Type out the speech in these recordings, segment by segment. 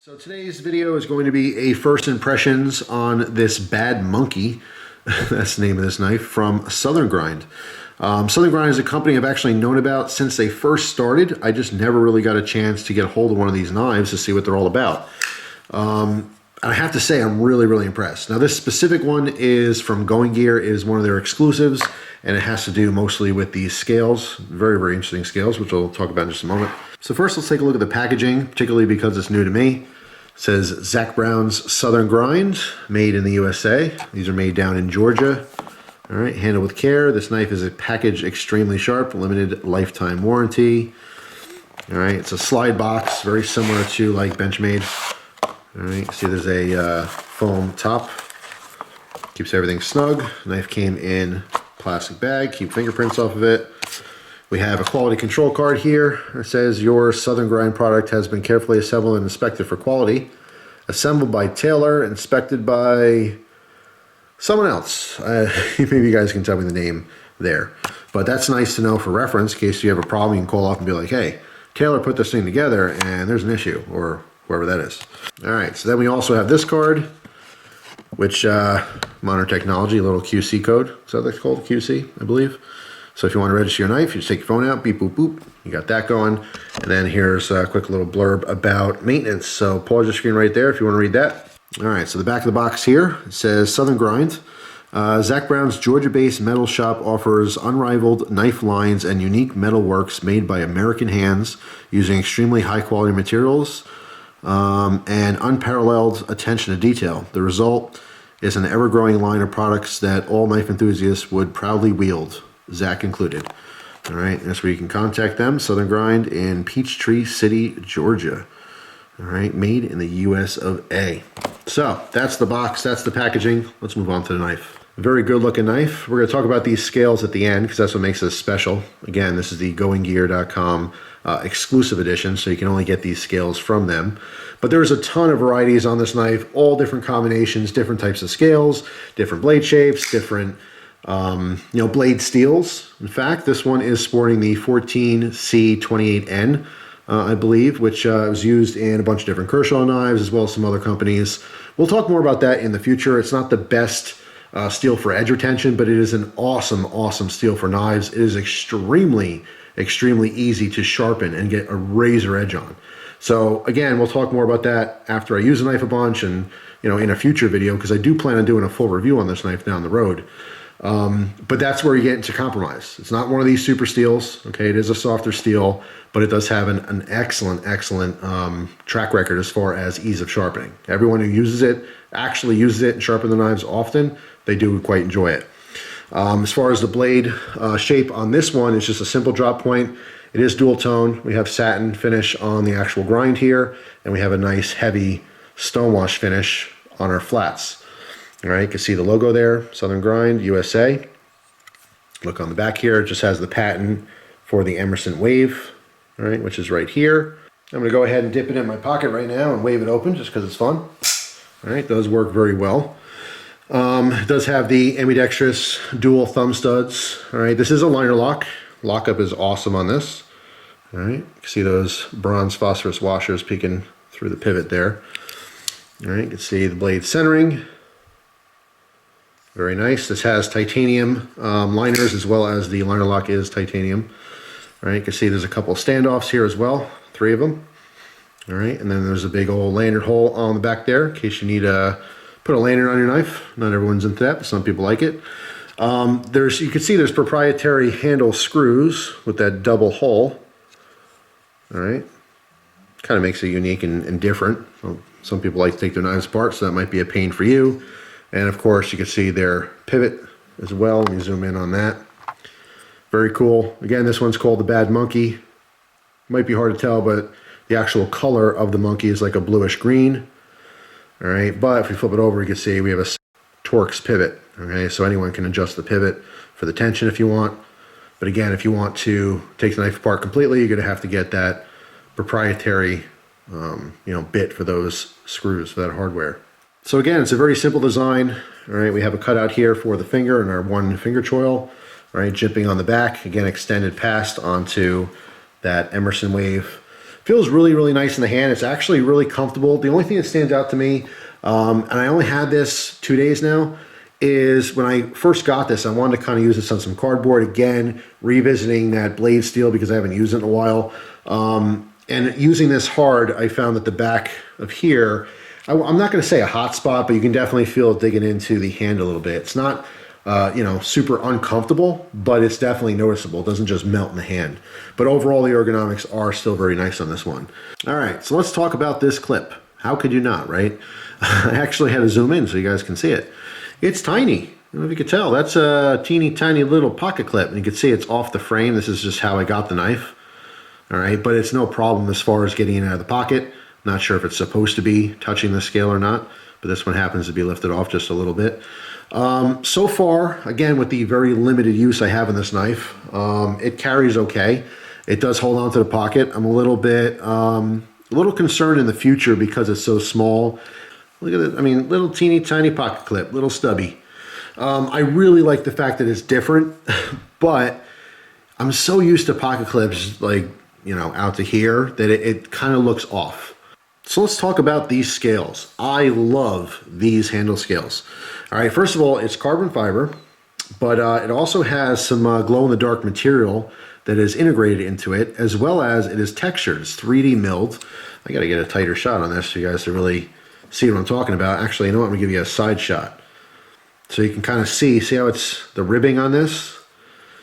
So today's video is going to be a first impressions on this Bad Monkey. That's the name of this knife from Southern Grind. Southern Grind is a company I've actually known about since they first started. I just never really got a chance to get a hold of one of these knives to see what they're all about. I have to say I'm really impressed. Now this specific one is from GoingGear. It is one of their exclusives, and it has to do mostly with these scales. Very interesting scales, which we'll talk about in just a moment. So first let's take a look at the packaging, particularly because it's new to me. It says Zach Brown's Southern Grind, made in the USA. These are made down in Georgia. All right, handled with care. This knife is packaged extremely sharp, limited lifetime warranty. All right, it's a slide box, very similar to like Benchmade. All right, see there's a foam top. Keeps everything snug. Knife came in plastic bag, keep fingerprints off of it. We have a quality control card here. It says your Southern Grind product has been carefully assembled and inspected for quality. Assembled by Taylor, inspected by someone else. Maybe you guys can tell me the name there. But that's nice to know for reference in case you have a problem. You can call up and be like, hey, Taylor put this thing together and there's an issue, or whoever that is. All right, so then we also have this card, which Modern Technology, a little QC code. Is that what it's called, QC, I believe? So if you want to register your knife, you just take your phone out, beep, boop, boop. You got that going. And then here's a quick little blurb about maintenance. So pause your screen right there if you want to read that. All right, so the back of the box here, it says Southern Grind. Zach Brown's Georgia-based metal shop offers unrivaled knife lines and unique metal works made by American hands using extremely high-quality materials and unparalleled attention to detail. The result is an ever-growing line of products that all knife enthusiasts would proudly wield, Zach included. All right, that's where you can contact them. Southern Grind in Peachtree City, Georgia. All right, made in the US of A. So that's the box, that's the packaging. Let's move on to the knife. Very good looking knife. We're gonna talk about these scales at the end because that's what makes this special. Again, this is the GoingGear.com exclusive edition, so you can only get these scales from them. But there's a ton of varieties on this knife, all different combinations, different types of scales, different blade shapes, different blade steels. In fact, this one is sporting the 14C28N, I believe, which was used in a bunch of different Kershaw knives as well as some other companies. We'll talk more about that in the future. It's not the best steel for edge retention, but it is an awesome steel for knives. It is extremely easy to sharpen and get a razor edge on. So again, we'll talk more about that after I use the knife a bunch and in a future video, because I do plan on doing a full review on this knife down the road. But that's where you get into compromise. It's not one of these super steels. Okay, it is a softer steel, but it does have an excellent track record as far as ease of sharpening. Everyone who uses it actually uses it and sharpen the knives often. They do quite enjoy it. As far as the blade shape on this one, it's just a simple drop point. It is dual tone. We have satin finish on the actual grind here, and we have a nice heavy stonewash finish on our flats. All right, you can see the logo there, Southern Grind, USA. Look on the back here, it just has the patent for the Emerson Wave, all right, which is right here. I'm gonna go ahead and dip it in my pocket right now and wave it open just because it's fun. All right, those work very well. It does have the ambidextrous dual thumb studs. All right, this is a liner lock. Lockup is awesome on this. All right, you can see those bronze phosphorus washers peeking through the pivot there. All right, you can see the blade centering. Very nice. This has titanium liners as well as the liner lock is titanium. All right, you can see there's a couple of standoffs here as well, 3 of them. All right, and then there's a big old lanyard hole on the back there in case you need to put a lanyard on your knife. Not everyone's into that, but some people like it. You can see there's proprietary handle screws with that double hole. All right, kind of makes it unique and different. Well, some people like to take their knives apart, so that might be a pain for you. And of course, you can see their pivot as well. Let me zoom in on that. Very cool. Again, this one's called the Bad Monkey. Might be hard to tell, but the actual color of the monkey is like a bluish green. All right, but if we flip it over, you can see we have a Torx pivot. Okay, so anyone can adjust the pivot for the tension if you want. But again, if you want to take the knife apart completely, you're gonna have to get that proprietary bit for those screws, for that hardware. So again, it's a very simple design. All right, we have a cutout here for the finger and our one finger choil. All right, jimping on the back, again, extended past onto that Emerson Wave Feels really, really nice in the hand. It's actually really comfortable. The only thing that stands out to me, and I only had this 2 days now, is when I first got this, I wanted to kind of use this on some cardboard. Again, revisiting that blade steel because I haven't used it in a while. And using this hard, I found that the back of here, I'm not going to say a hot spot, but you can definitely feel it digging into the hand a little bit. It's not, you know, super uncomfortable, but it's definitely noticeable. It doesn't just melt in the hand. But overall, the ergonomics are still very nice on this one. All right, so let's talk about this clip. How could you not, right? I actually had to zoom in so you guys can see it. It's tiny. I don't know if you could tell. That's a teeny tiny little pocket clip, and you can see it's off the frame. This is just how I got the knife. All right, but it's no problem as far as getting it out of the pocket. Not sure if it's supposed to be touching the scale or not, but this one happens to be lifted off just a little bit. So far, again, with the very limited use I have in this knife, it carries okay. It does hold on to the pocket. I'm a little bit, a little concerned in the future because it's so small. Look at it. I mean, little teeny tiny pocket clip, little stubby. I really like the fact that it's different, but I'm so used to pocket clips, like, you know, out to here, that it kind of looks off. So let's talk about these scales. I love these handle scales. All right, first of all, it's carbon fiber, but it also has some glow-in-the-dark material that is integrated into it, as well as it is textured. It's 3D milled. I got to get a tighter shot on this for you guys to really see what I'm talking about. Actually, you know what? I'm going to give you a side shot. So you can kind of see how it's the ribbing on this?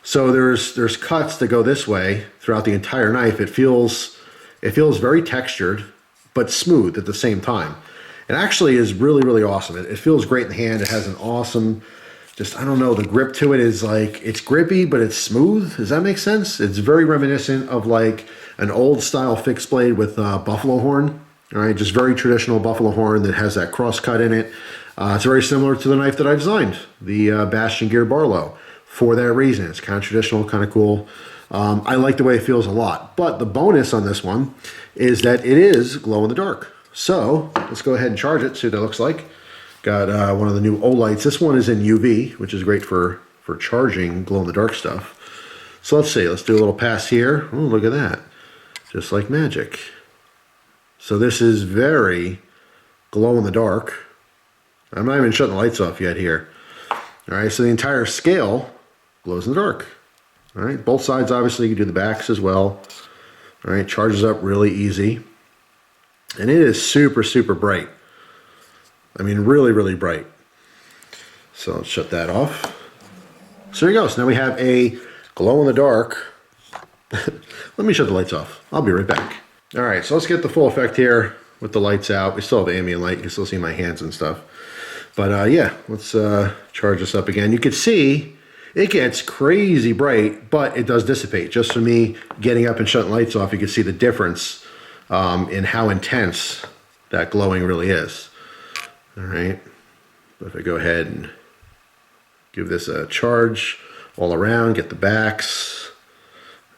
So there's cuts that go this way throughout the entire knife. It feels very textured, but smooth at the same time. It actually is really, really awesome. It feels great in the hand. It has an awesome, just, I don't know, the grip to it is like, it's grippy, but it's smooth. Does that make sense? It's very reminiscent of like an old style fixed blade with buffalo horn. All right, just very traditional buffalo horn that has that cross cut in it. It's very similar to the knife that I designed, the Bastion Gear Barlow. For that reason, it's kind of traditional, kind of cool. I like the way it feels a lot. But the bonus on this one is that it is glow in the dark. So let's go ahead and charge it, see what that looks like. Got one of the new Olights. This one is in UV, which is great for charging glow in the dark stuff. So let's see, let's do a little pass here. Oh, look at that. Just like magic. So this is very glow in the dark. I'm not even shutting the lights off yet here. All right, so the entire scale glows in the dark. All right, both sides, obviously, you can do the backs as well. All right, charges up really easy. And it is super, super bright. I mean, really, really bright. So let's shut that off. So there you go. So now we have a glow in the dark. Let me shut the lights off. I'll be right back. All right, so let's get the full effect here with the lights out. We still have ambient light. You can still see my hands and stuff. But yeah, let's charge this up again. You can see it gets crazy bright, but it does dissipate. Just for me getting up and shutting lights off, you can see the difference in how intense that glowing really is. All right, but if I go ahead and give this a charge all around, get the backs,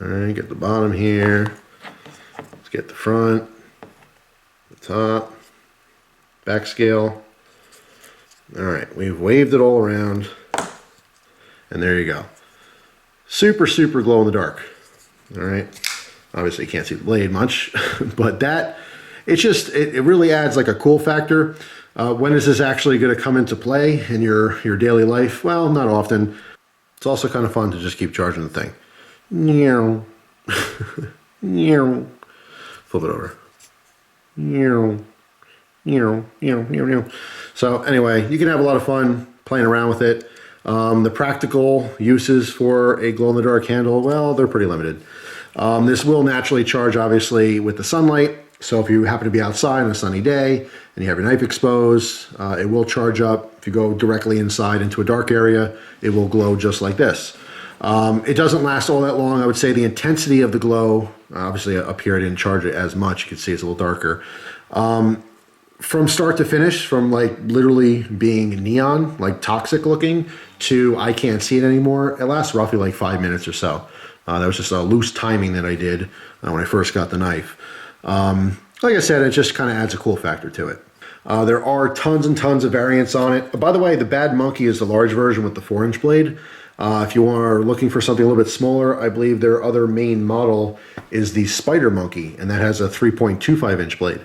all right, get the bottom here, let's get the front, the top, back scale. All right, we've waved it all around, and there you go. Super, super glow in the dark. All right, obviously you can't see the blade much, but that, it really adds like a cool factor. When is this actually going to come into play in your daily life? Well, not often. It's also kind of fun to just keep charging the thing. Flip it over. So anyway, you can have a lot of fun playing around with it. The practical uses for a glow-in-the-dark handle, well, they're pretty limited. This will naturally charge, obviously, with the sunlight. So if you happen to be outside on a sunny day and you have your knife exposed, it will charge up. If you go directly inside into a dark area, it will glow just like this. It doesn't last all that long. I would say the intensity of the glow, obviously up here I didn't charge it as much. You can see it's a little darker. From start to finish, from like literally being neon, like toxic looking, to I can't see it anymore, it lasts roughly like 5 minutes or so. That was just a loose timing that I did when I first got the knife. Like I said, it just kind of adds a cool factor to it. There are tons and tons of variants on it. By the way, the Bad Monkey is the large version with the 4-inch blade. If you are looking for something a little bit smaller, I believe their other main model is the Spider Monkey, and that has a 3.25 inch blade.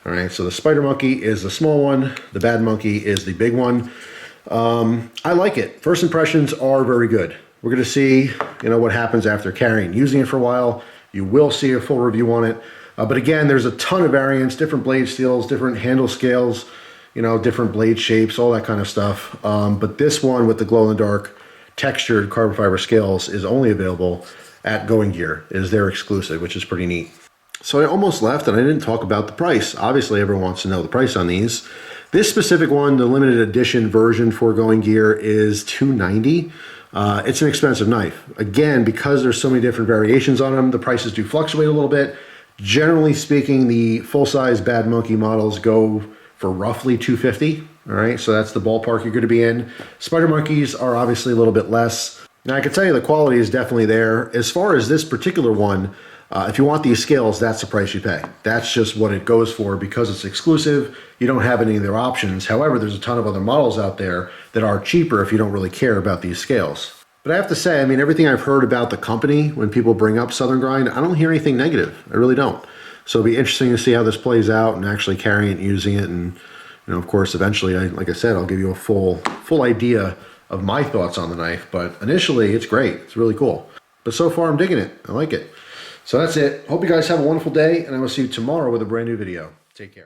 All right, so the Spider Monkey is the small one, the Bad Monkey is the big one. I like it. First impressions are very good. We're going to see, what happens after carrying and using it for a while. You will see a full review on it. But again, there's a ton of variants, different blade steels, different handle scales, different blade shapes, all that kind of stuff. But this one with the glow-in-the-dark textured carbon fiber scales is only available at GoingGear. It is their exclusive, which is pretty neat. So I almost left and I didn't talk about the price. Obviously, everyone wants to know the price on these. This specific one, the limited edition version for GoingGear, is $290. It's an expensive knife. Again, because there's so many different variations on them, the prices do fluctuate a little bit. Generally speaking, the full-size Bad Monkey models go for roughly $250. All right, so that's the ballpark you're going to be in. Spider Monkeys are obviously a little bit less. Now, I can tell you the quality is definitely there. As far as this particular one, if you want these scales, that's the price you pay. That's just what it goes for because it's exclusive. You don't have any of their options. However, there's a ton of other models out there that are cheaper if you don't really care about these scales. But I have to say, everything I've heard about the company, when people bring up Southern Grind, I don't hear anything negative. I really don't. So it'll be interesting to see how this plays out and actually carrying it and using it. And, of course, eventually, like I said, I'll give you a full idea of my thoughts on the knife. But initially, it's great. It's really cool. But so far, I'm digging it. I like it. So that's it. Hope you guys have a wonderful day, and I will see you tomorrow with a brand new video. Take care.